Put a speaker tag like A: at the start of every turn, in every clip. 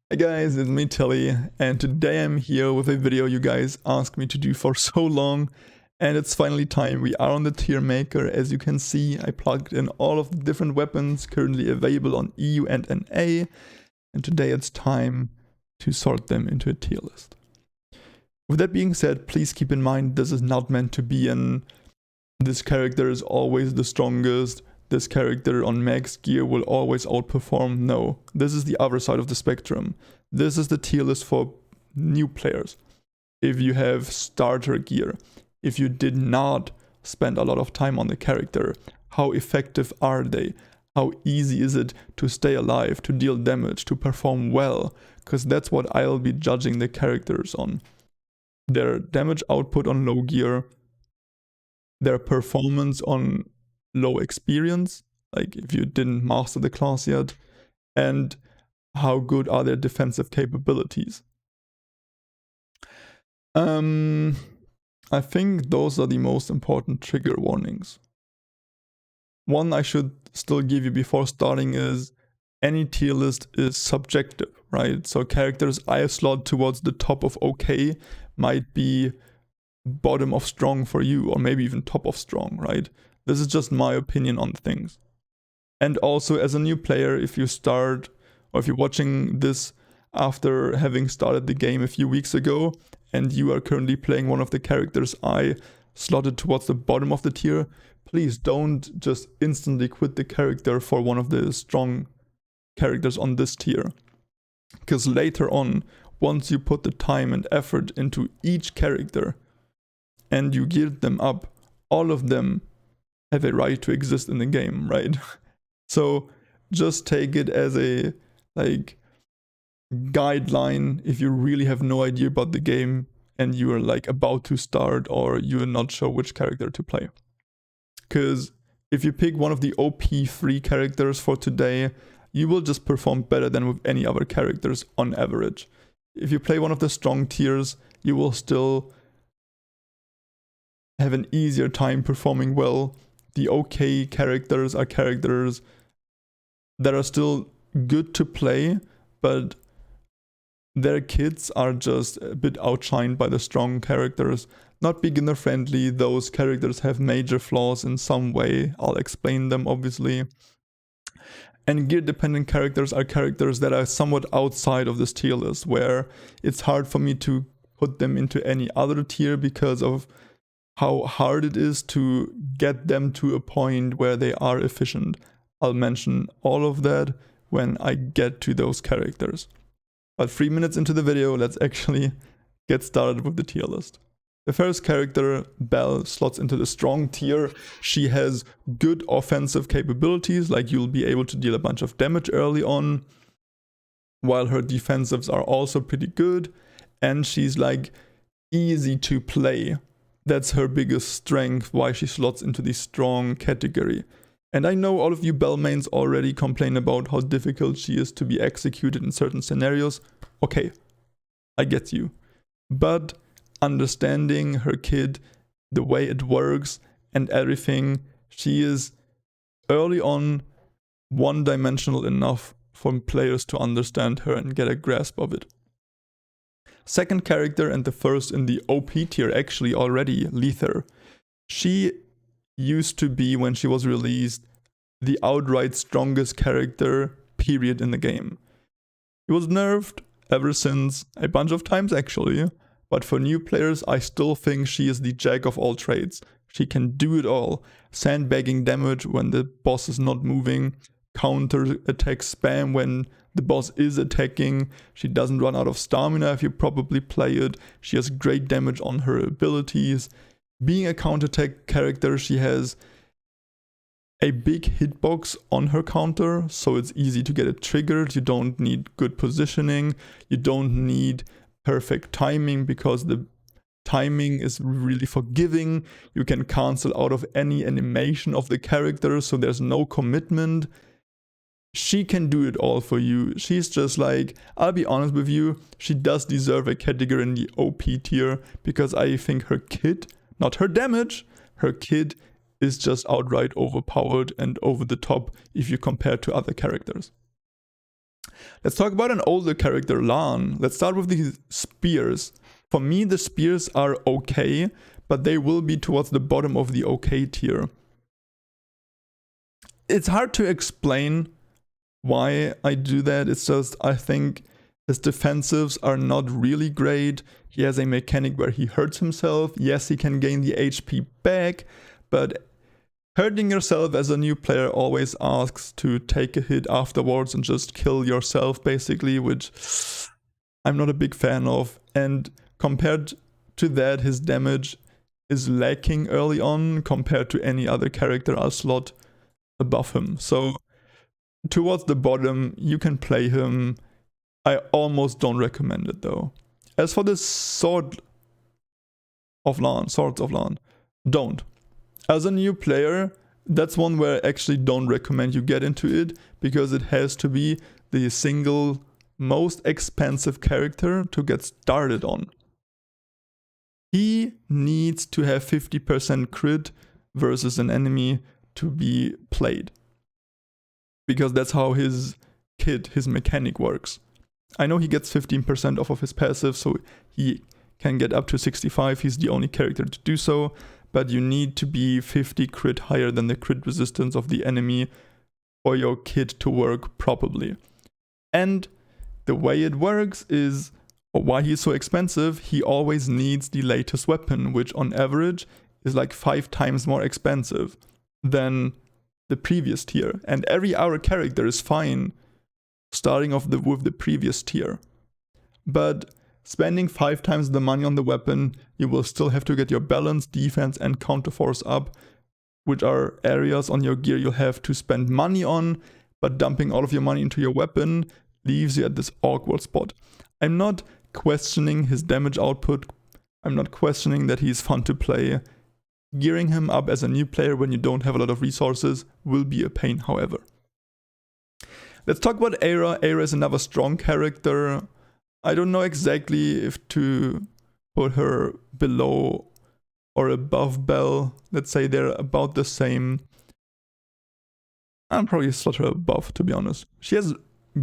A: Hey guys, it's me Tilly, and today I'm here with a video you guys asked me to do for so long, and it's finally time. We are on the tier maker. As you can see, I plugged in all of the different weapons currently available on EU and NA, and today it's time to sort them into a tier list. With that being said, please keep in mind this is not meant to be this character is always the strongest, this character on max gear will always outperform. No, this is the other side of the spectrum. This is the tier list for new players. If you have starter gear, if you did not spend a lot of time on the character, how effective are they? How easy is it to stay alive, to deal damage, to perform well? Because that's what I'll be judging the characters on. Their damage output on low gear, their performance on low experience, like if you didn't master the class yet, and how good are their defensive capabilities. I think those are the most important trigger warnings. One I should still give you before starting is any tier list is subjective, right? So characters I slot towards the top of okay might be bottom of strong for you, or maybe even top of strong, right? This is just my opinion on things. And also as a new player, if you start, or if you're watching this after having started the game a few weeks ago, and you are currently playing one of the characters I slotted towards the bottom of the tier, please don't just instantly quit the character for one of the strong characters on this tier. Because later on, once you put the time and effort into each character, and you geared them up, all of them have a right to exist in the game, right? So just take it as a guideline if you really have no idea about the game and you are about to start, or you're not sure which character to play. Because if you pick one of the OP3 characters for today, you will just perform better than with any other characters on average. If you play one of the strong tiers, you will still have an easier time performing well. The okay characters are characters that are still good to play, but their kits are just a bit outshined by the strong characters. Not beginner friendly, those characters have major flaws in some way. I'll explain them obviously. And gear dependent characters are characters that are somewhat outside of this tier list, where it's hard for me to put them into any other tier because of how hard it is to get them to a point where they are efficient. I'll mention all of that when I get to those characters. But 3 minutes into the video, let's actually get started with the tier list. The first character, Belle, slots into the strong tier. She has good offensive capabilities, like you'll be able to deal a bunch of damage early on, while her defensives are also pretty good, and she's easy to play. That's her biggest strength, why she slots into the strong category. And I know all of you Belle mains already complain about how difficult she is to be executed in certain scenarios. Okay, I get you. But understanding her kit, the way it works and everything, she is early on one-dimensional enough for players to understand her and get a grasp of it. Second character, and the first in the OP tier actually already, Lethor. She used to be, when she was released, the outright strongest character, period, in the game. It was nerfed ever since, a bunch of times actually, but for new players I still think she is the jack of all trades. She can do it all. Sandbagging damage when the boss is not moving, counter attack spam when the boss is attacking. She doesn't run out of stamina if you properly play it. She has great damage on her abilities. Being a counterattack character, she has a big hitbox on her counter, so it's easy to get it triggered. You don't need good positioning. You don't need perfect timing, because the timing is really forgiving. You can cancel out of any animation of the character, so there's no commitment. She can do it all for you. She's just I'll be honest with you, she does deserve a category in the OP tier, because I think her kit, not her damage, her kit is just outright overpowered and over the top if you compare to other characters. Let's talk about an older character, Lann. Let's start with the spears. For me, the spears are okay, but they will be towards the bottom of the okay tier. It's hard to explain why I do that. It's just, I think his defensives are not really great. He has a mechanic where he hurts himself. Yes, he can gain the HP back, but hurting yourself as a new player always asks to take a hit afterwards and just kill yourself, basically, which I'm not a big fan of. And compared to that, his damage is lacking early on compared to any other character I'll slot above him. So towards the bottom, you can play him. I almost don't recommend it though. As for the swords of Lann, don't. As a new player, that's one where I actually don't recommend you get into it, because it has to be the single most expensive character to get started on. He needs to have 50% crit versus an enemy to be played, because that's how his mechanic works. I know he gets 15% off of his passive, so he can get up to 65. He's the only character to do so, but you need to be 50 crit higher than the crit resistance of the enemy for your kit to work properly. And the way it works is, or why he's so expensive, he always needs the latest weapon, which on average is like 5 times more expensive than the previous tier. And every other character is fine starting off with the previous tier. But spending 5 times the money on the weapon, you will still have to get your balance, defense and counterforce up, which are areas on your gear you'll have to spend money on, but dumping all of your money into your weapon leaves you at this awkward spot. I'm not questioning his damage output. I'm not questioning that he's fun to play. Gearing him up as a new player when you don't have a lot of resources will be a pain, however. Let's talk about Eira. Eira is another strong character. I don't know exactly if to put her below or above Belle. Let's say they're about the same. I'll probably slot her above, to be honest. She has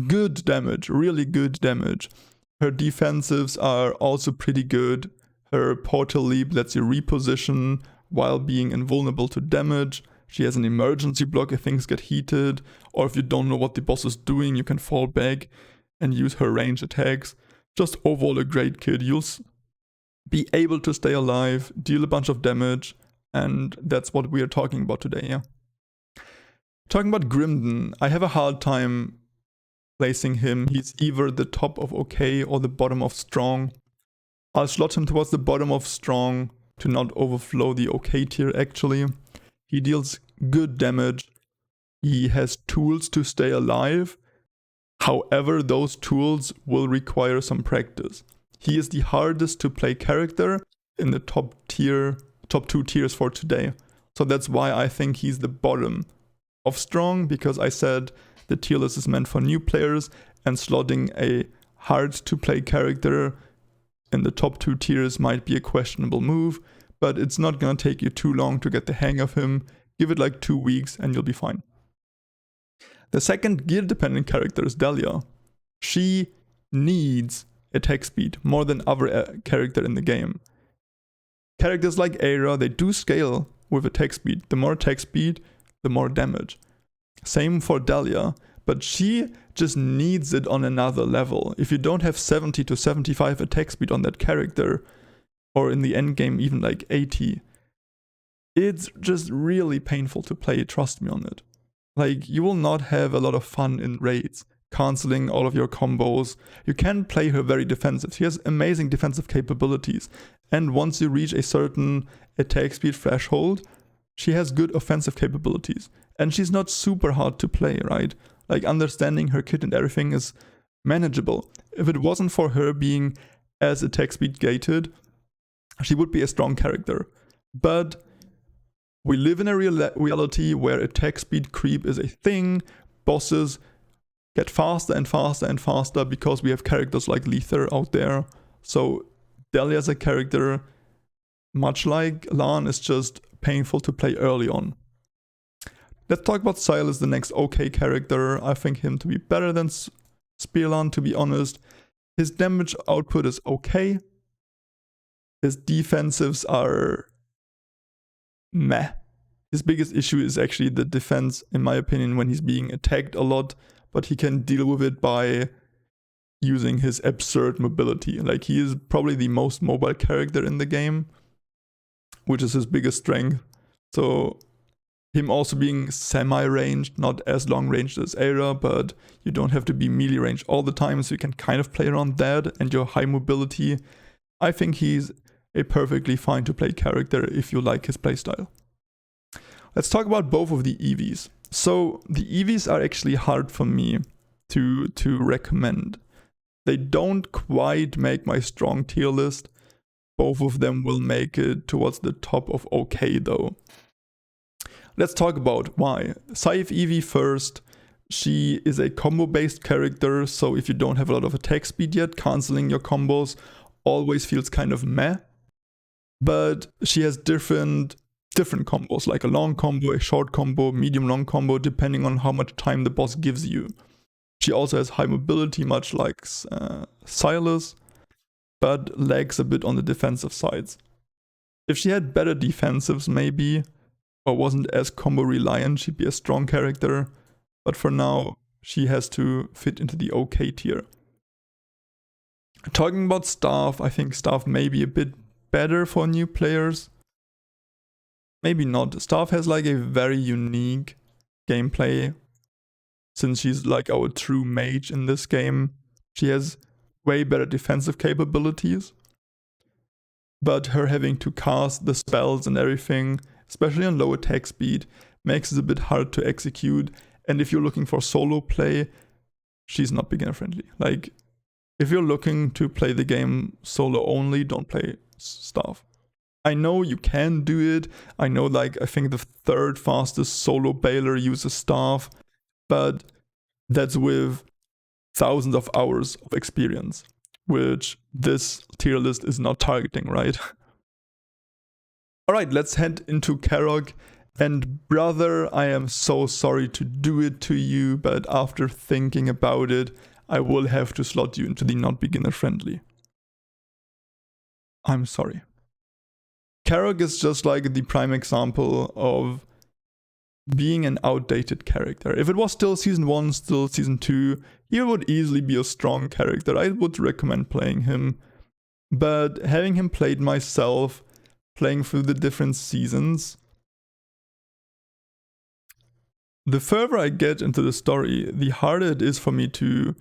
A: good damage, really good damage. Her defensives are also pretty good. Her portal leap lets you reposition while being invulnerable to damage. She has an emergency block if things get heated, or if you don't know what the boss is doing, you can fall back and use her range attacks. Just overall a great kid. You'll be able to stay alive, deal a bunch of damage, and that's what we are talking about today, yeah. Talking about Grimden, I have a hard time placing him. He's either the top of okay or the bottom of strong. I'll slot him towards the bottom of strong to not overflow the okay tier actually. He deals good damage. He has tools to stay alive. However, those tools will require some practice. He is the hardest to play character in the top 2 tiers for today. So that's why I think he's the bottom of strong, because I said the tier list is meant for new players, and slotting a hard to play character in the top 2 tiers might be a questionable move, but it's not gonna take you too long to get the hang of him. Give it like 2 weeks and you'll be fine. The second gear dependent character is Delia. She needs attack speed more than other character in the game. Characters like Eira, they do scale with attack speed. The more attack speed, the more damage. Same for Delia, but she just needs it on another level. If you don't have 70 to 75 attack speed on that character, or in the end game even like 80, it's just really painful to play, trust me on it. Like, you will not have a lot of fun in raids, cancelling all of your combos. You can play her very defensive. She has amazing defensive capabilities, and once you reach a certain attack speed threshold, she has good offensive capabilities. And she's not super hard to play, right? Like, understanding her kit and everything is manageable. If it wasn't for her being as attack speed gated, she would be a strong character. But we live in a reality where attack speed creep is a thing. Bosses get faster and faster and faster because we have characters like Lethor out there. So Delia as a character, much like Lann, is just painful to play early on. Let's talk about Sylas, the next okay character. I think him to be better than Spearland, to be honest. His damage output is okay. His defensives are meh. His biggest issue is actually the defense, in my opinion, when he's being attacked a lot, but he can deal with it by using his absurd mobility. Like, he is probably the most mobile character in the game, which is his biggest strength. So him also being semi-ranged, not as long-ranged as Eira, but you don't have to be melee ranged all the time, so you can kind of play around that, and your high mobility. I think he's a perfectly fine to play character if you like his playstyle. Let's talk about both of the Evies. So the Evies are actually hard for me to recommend. They don't quite make my strong tier list. Both of them will make it towards the top of okay though. Let's talk about why. Scythe Evie first. She is a combo-based character, so if you don't have a lot of attack speed yet, cancelling your combos always feels kind of meh. But she has different combos, like a long combo, a short combo, medium-long combo, depending on how much time the boss gives you. She also has high mobility, much like Sylas, but lags a bit on the defensive sides. If she had better defensives maybe, or wasn't as combo reliant, she'd be a strong character, but for now she has to fit into the okay tier. Talking about Staff, I think Staff may be a bit better for new players. Maybe not. Staff has like a very unique gameplay, since she's like our true mage in this game. She has way better defensive capabilities, but her having to cast the spells and everything, especially on low attack speed, makes it a bit hard to execute. And if you're looking for solo play, she's not beginner friendly. Like, if you're looking to play the game solo only, don't play Staff. I know you can do it. I know, like, I think the third fastest solo baler uses Staff, but that's with thousands of hours of experience, which this tier list is not targeting, right? Alright, let's head into Karok. And brother, I am so sorry to do it to you, but after thinking about it, I will have to slot you into the not beginner friendly. I'm sorry. Karok is just like the prime example of being an outdated character. If it was still season 1, still season 2, he would easily be a strong character. I would recommend playing him. But having him played myself, playing through the different seasons, the further I get into the story, the harder it is for me to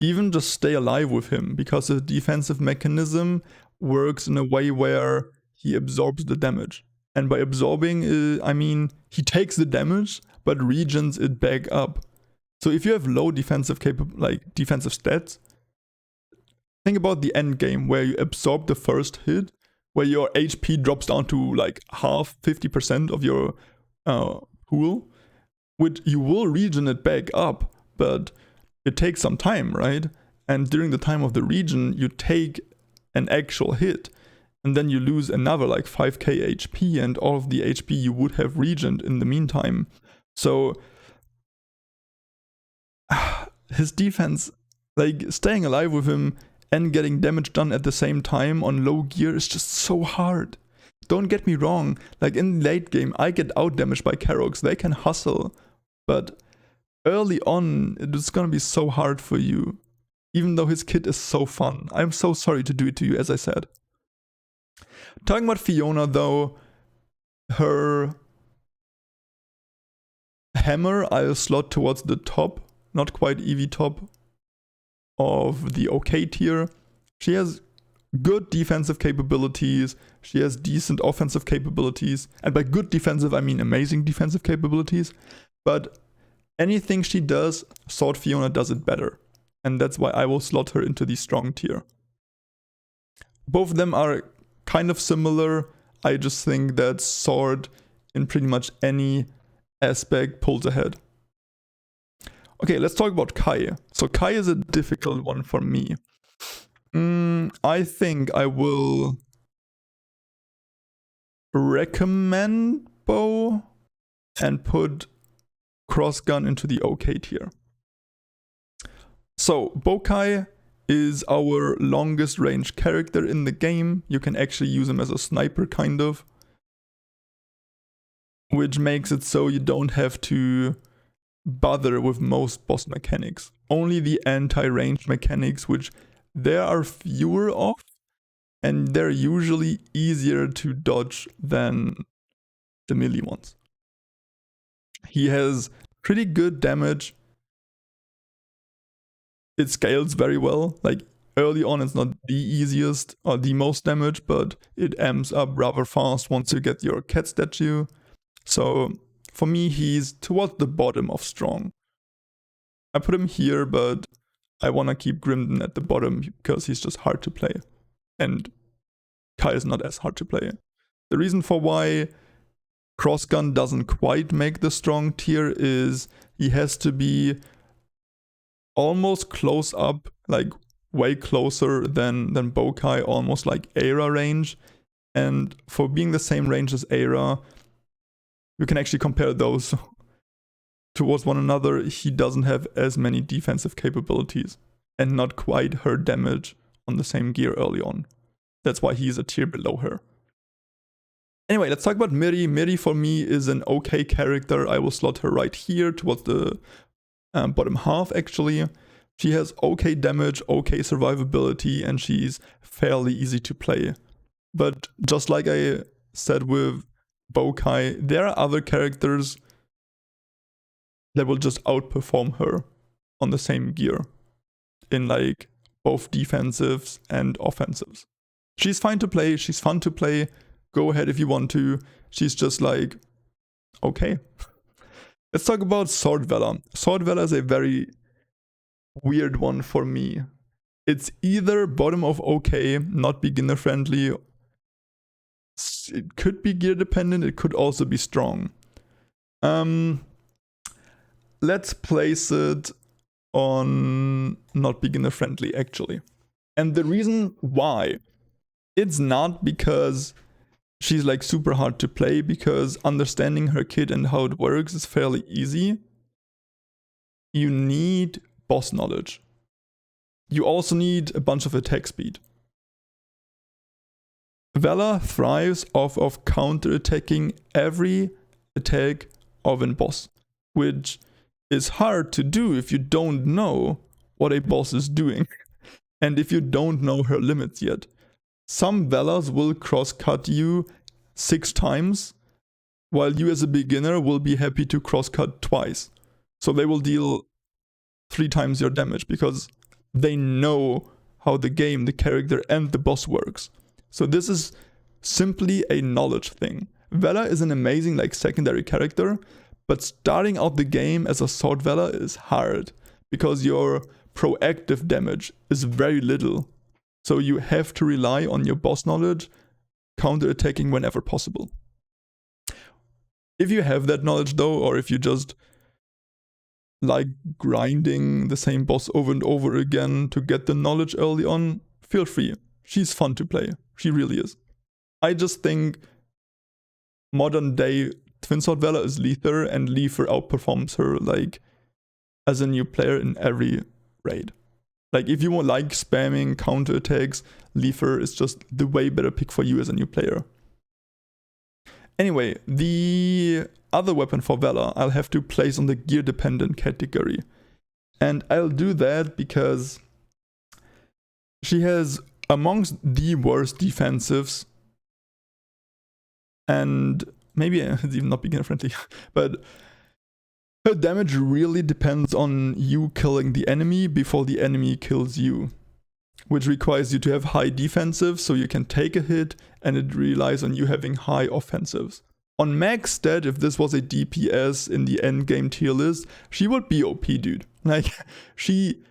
A: even just stay alive with him, because his defensive mechanism works in a way where he absorbs the damage. And by absorbing, I mean he takes the damage but regens it back up. So if you have low defensive defensive stats, think about the end game where you absorb the first hit, where your HP drops down to like half, 50% of your pool, which you will regen it back up, but it takes some time, right? And during the time of the regen, you take an actual hit, and then you lose another like 5k HP and all of the HP you would have regened in the meantime. So his defense, like staying alive with him and getting damage done at the same time on low gear is just so hard. Don't get me wrong, like in late game I get out damaged by Karoks, they can hustle, but early on it's gonna be so hard for you, even though his kit is so fun. I'm so sorry to do it to you, as I said. Talking about Fiona though, her hammer I'll slot towards the top, not quite Evie top, of the okay tier. She has good defensive capabilities, she has decent offensive capabilities, and by good defensive I mean amazing defensive capabilities, but anything she does, Sword Fiona does it better, and that's why I will slot her into the strong tier. Both of them are kind of similar. I just think that Sword in pretty much any aspect pulls ahead. Okay, let's talk about Kai. So Kai is a difficult one for me. I think I will recommend Bow and put Crossgun into the okay tier. So, Bokai is our longest range character in the game. You can actually use him as a sniper, kind of. Which makes it so you don't have to bother with most boss mechanics. Only the anti-range mechanics, which there are fewer of, and they're usually easier to dodge than the melee ones. He has pretty good damage. It scales very well. Like, early on it's not the easiest or the most damage, but it amps up rather fast once you get your cat statue. So for me, he's towards the bottom of strong. I put him here, but I want to keep Grimden at the bottom because he's just hard to play. And Kai is not as hard to play. The reason for why Crossgun doesn't quite make the strong tier is he has to be almost close up, like way closer than Bokai, almost like Eira range. And for being the same range as Eira, you can actually compare those towards one another. He doesn't have as many defensive capabilities and not quite her damage on the same gear early on. That's why he's a tier below her. Anyway, let's talk about Miri. Miri for me is an okay character. I will slot her right here towards the bottom half actually. She has okay damage, okay survivability, and she's fairly easy to play. But just like I said with Bokai, there are other characters that will just outperform her on the same gear in like both defensives and offensives. She's fine to play, she's fun to play. Go ahead if you want to. She's just like, okay. Let's talk about Sword Vella. Sword Vella is a very weird one for me. It's either bottom of okay, not beginner friendly. It could be gear dependent, it could also be strong. Let's place it on not beginner friendly actually. And the reason why, it's not because she's like super hard to play, because understanding her kit and how it works is fairly easy. You need boss knowledge. You also need a bunch of attack speed. Vella thrives off of counter-attacking every attack of a boss, which is hard to do if you don't know what a boss is doing and if you don't know her limits yet. Some Vellas will cross-cut you 6 times, while you as a beginner will be happy to cross-cut twice. So they will deal 3 times your damage because they know how the game, the character, and the boss works. So this is simply a knowledge thing. Vella is an amazing like secondary character, but starting out the game as a Sword Vella is hard because your proactive damage is very little. So you have to rely on your boss knowledge, counter-attacking whenever possible. If you have that knowledge though, or if you just like grinding the same boss over and over again to get the knowledge early on, feel free. She's fun to play. She really is. I just think modern day Twin Sword Vella is Lethor, and Lethor outperforms her like as a new player in every raid. Like if you like spamming counter attacks, Lethor is just the way better pick for you as a new player. Anyway, the other weapon for Vella I'll have to place on the gear dependent category. And I'll do that because she has amongst the worst defensives, and maybe it's even not beginner friendly, but her damage really depends on you killing the enemy before the enemy kills you, which requires you to have high defensive so you can take a hit, and it relies on you having high offensives. On max stat, if this was a DPS in the endgame tier list, she would be OP, dude. Like, she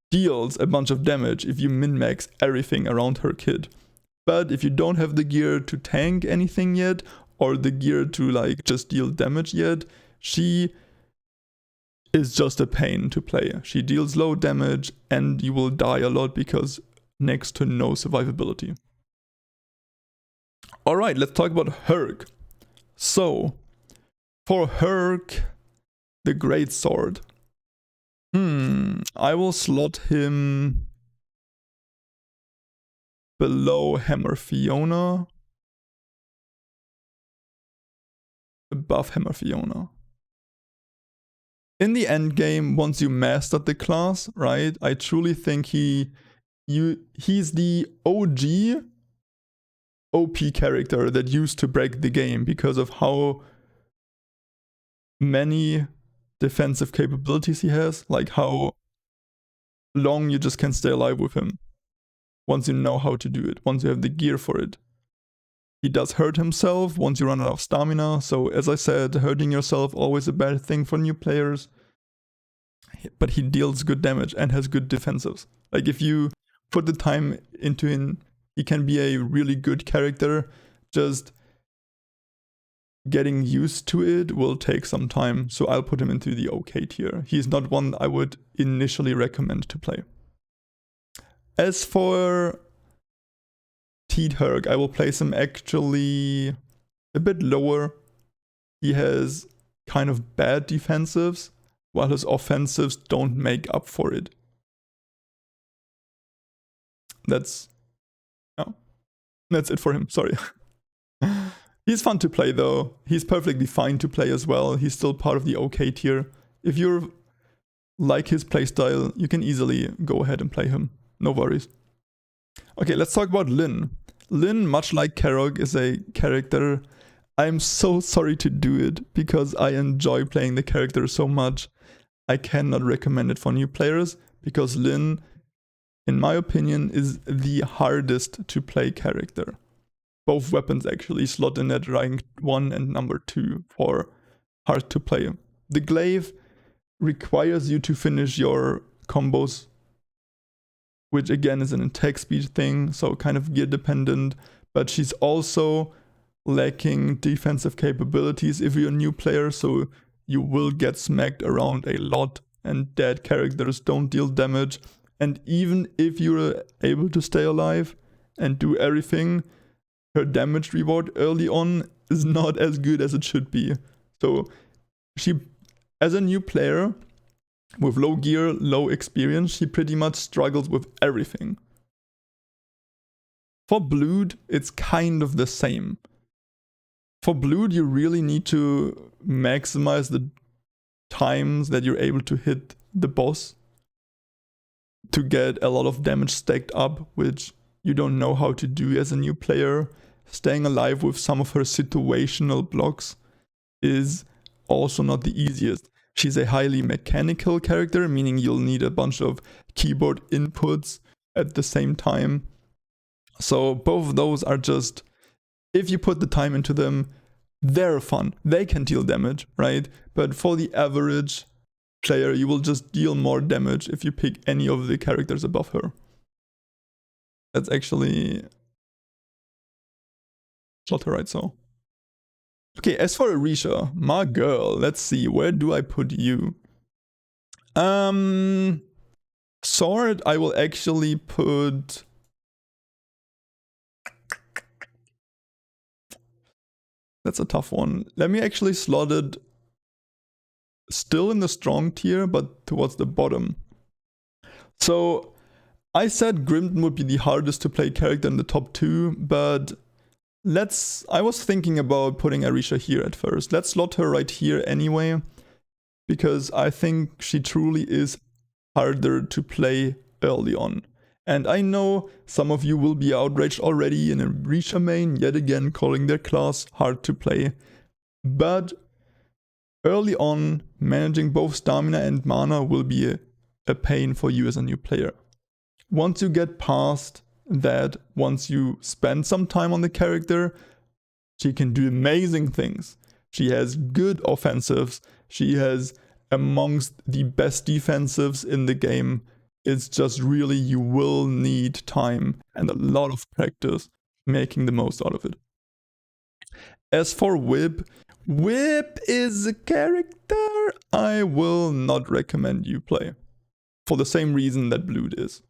A: deals a bunch of damage if you min-max everything around her kit. But if you don't have the gear to tank anything yet, or the gear to like just deal damage yet, she is just a pain to play. She deals low damage and you will die a lot because next to no survivability. Alright, let's talk about Hurk. So, for Hurk, the Greatsword. I will slot him below Hammer Fiona, above Hammer Fiona. In the end game, once you mastered the class, right, I truly think he's the OG OP character that used to break the game because of how many defensive capabilities he has, like how long you just can stay alive with him once you know how to do it, once you have the gear for it. He does hurt himself once you run out of stamina, so as I said, hurting yourself always a bad thing for new players. But he deals good damage and has good defensives. Like if you put the time into him, he can be a really good character. Just getting used to it will take some time, so I'll put him into the OK tier. He's not one I would initially recommend to play. As for Teide Hurk, I will place him actually a bit lower. He has kind of bad defensives, while his offensives don't make up for it. That's it for him, sorry. He's fun to play though. He's perfectly fine to play as well. He's still part of the OK tier. If you like his playstyle, you can easily go ahead and play him. No worries. Okay, let's talk about Lynn. Lynn, much like Karok, is a character. I'm so sorry to do it because I enjoy playing the character so much. I cannot recommend it for new players because Lynn, in my opinion, is the hardest to play character. Both weapons actually slot in at rank 1 and number 2 for hard to play. The glaive requires you to finish your combos, which again is an attack speed thing, so kind of gear dependent, but she's also lacking defensive capabilities if you're a new player, so you will get smacked around a lot and dead characters don't deal damage. And even if you're able to stay alive and do everything, her damage reward early on is not as good as it should be. So she, as a new player with low gear, low experience, she pretty much struggles with everything. For Blood, it's kind of the same. For Blood, you really need to maximize the times that you're able to hit the boss to get a lot of damage stacked up, which you don't know how to do as a new player. Staying alive with some of her situational blocks is also not the easiest. She's a highly mechanical character, meaning you'll need a bunch of keyboard inputs at the same time. So both of those are just, if you put the time into them, they're fun. They can deal damage, right? But for the average player, you will just deal more damage if you pick any of the characters above her. That's actually not right, so. Okay, as for Arisha, my girl, let's see, where do I put you? Sword, I will actually put... That's a tough one. Let me actually slot it still in the strong tier, but towards the bottom. So I said Grimden would be the hardest to play character in the top 2, but I was thinking about putting Arisha here at first. Let's slot her right here anyway, because I think she truly is harder to play early on. And I know some of you will be outraged already in Arisha main, yet again calling their class hard to play. But early on, managing both stamina and mana will be a pain for you as a new player. Once you get past that, once you spend some time on the character, she can do amazing things. She has good offensives. She has amongst the best defensives in the game. It's just really, you will need time and a lot of practice making the most out of it. As for Whip, Whip is a character I will not recommend you play. For the same reason that Blood is.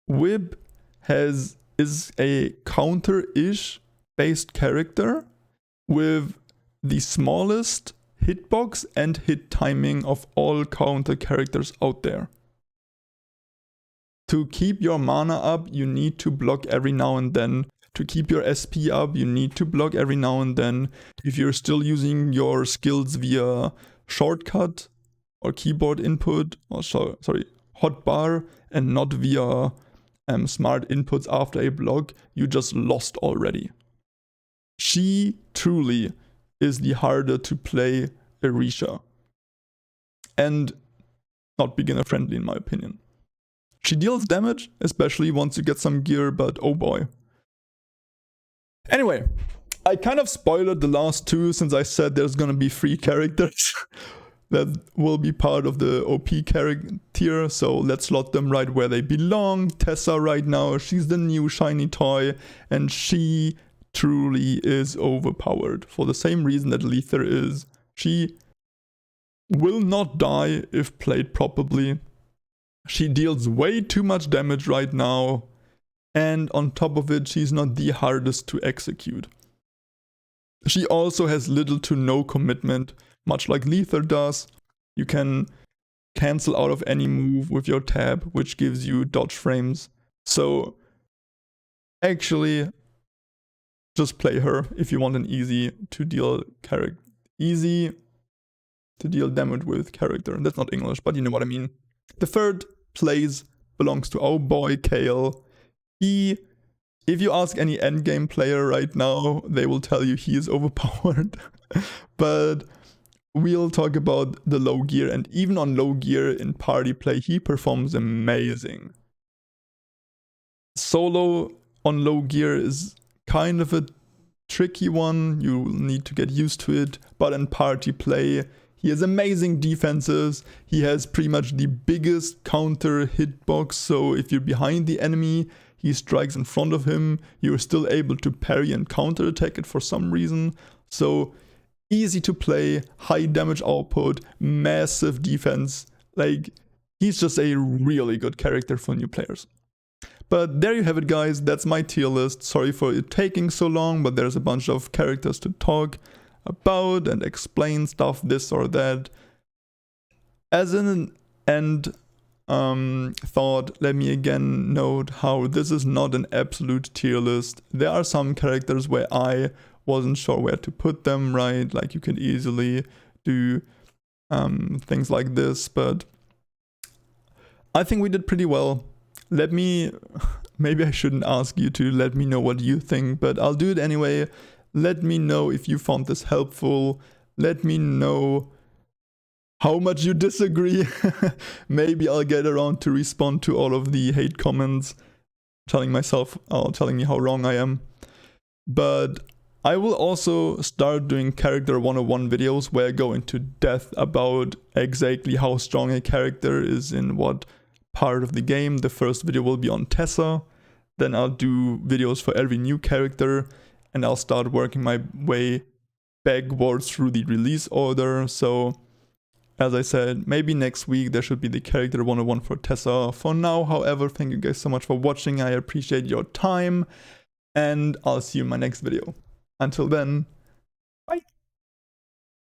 A: Whip is a counter-ish based character with the smallest hitbox and hit timing of all counter characters out there. To keep your mana up, you need to block every now and then. To keep your SP up, you need to block every now and then. If you're still using your skills via shortcut or keyboard input, or sorry, hotbar, and not via smart inputs after a block, you just lost already. She truly is the harder to play Arisha. And not beginner friendly in my opinion. She deals damage, especially once you get some gear, but oh boy. Anyway, I kind of spoiled the last two since I said there's gonna be 3 characters that will be part of the OP character tier, so let's slot them right where they belong. Tessa right now, she's the new shiny toy, and she truly is overpowered for the same reason that Lethor is. She will not die if played properly. She deals way too much damage right now, and on top of it, she's not the hardest to execute. She also has little to no commitment, much like Lethor does. You can cancel out of any move with your tab, which gives you dodge frames. So actually, just play her if you want an easy to deal damage with character. That's not English, but you know what I mean. The third place belongs to our boy Keal. If you ask any endgame player right now, they will tell you he is overpowered. But we'll talk about the low gear, and even on low gear in party play, he performs amazing. Solo on low gear is kind of a tricky one, you will need to get used to it, but in party play, he has amazing defenses, he has pretty much the biggest counter hitbox, so if you're behind the enemy, he strikes in front of him, you're still able to parry and counter attack it for some reason, so easy to play, high damage output, massive defense, like he's just a really good character for new players. But there you have it guys, that's my tier list. Sorry for it taking so long, but there's a bunch of characters to talk about and explain stuff, this or that. As an end thought, let me again note how this is not an absolute tier list. There are some characters where I wasn't sure where to put them, right? Like you can easily do things like this, but I think we did pretty well. Maybe I shouldn't ask you to let me know what you think, but I'll do it anyway. Let me know if you found this helpful. Let me know how much you disagree. Maybe I'll get around to respond to all of the hate comments, telling me how wrong I am. But I will also start doing character 101 videos where I go into depth about exactly how strong a character is in what part of the game. The first video will be on Tessa, then I'll do videos for every new character, and I'll start working my way backwards through the release order. So as I said, maybe next week there should be the character 101 for Tessa. For now, however, thank you guys so much for watching, I appreciate your time, and I'll see you in my next video. Until then,